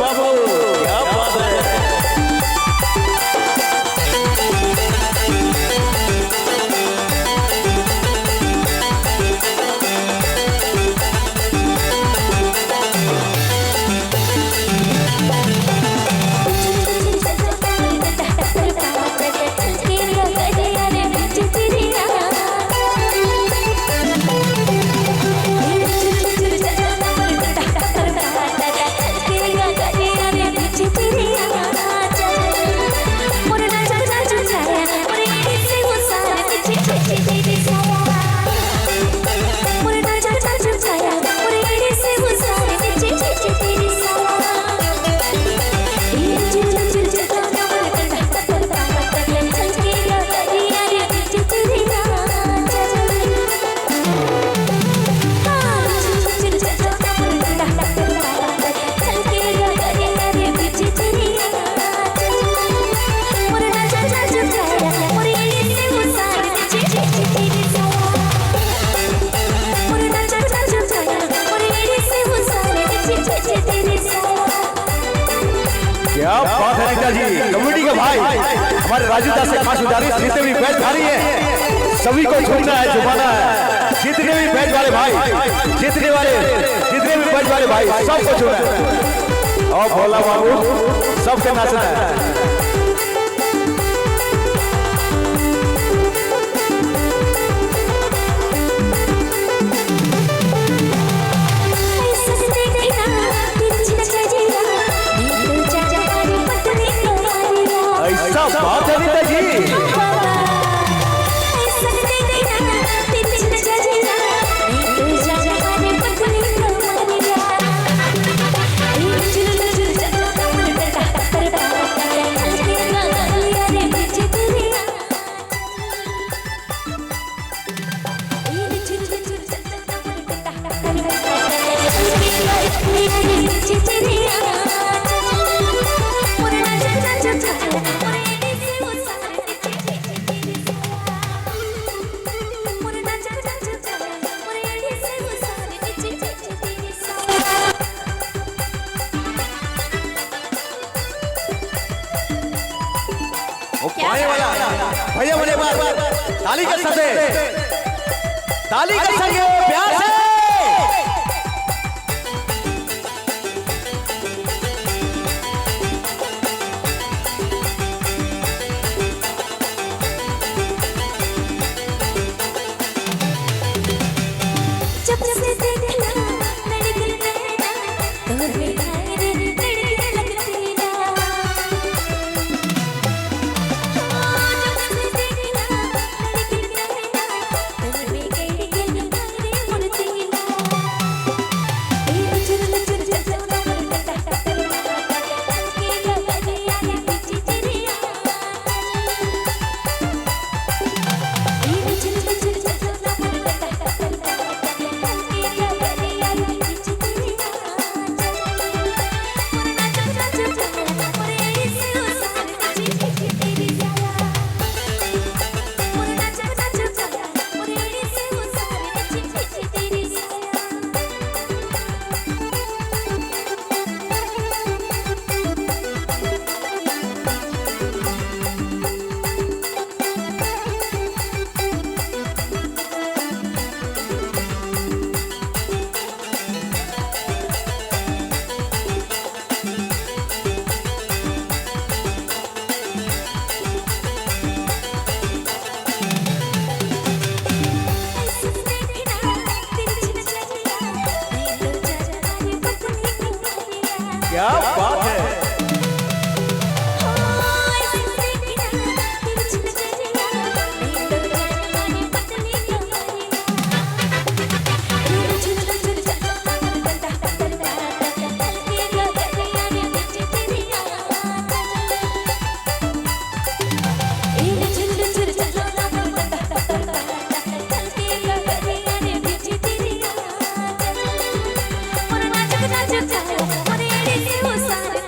बाबू क्या बात है। क्या बात है नेता जी, कमेटी के भाई हमारे राजू दास से खास गुजारिश, जितने भी बैच भारी है सभी को झुकना है, झुकाना है। जितने भी बैच वाले भाई, जितने भी बैच वाले भाई सबको झुकना है और भोला बाबू सबके नाचना है। ऐसा बात है नेता जी, पाने वाला भैया बोले बार ताली कर सकते, ताली कर सके प्यार से। क्या बात है। What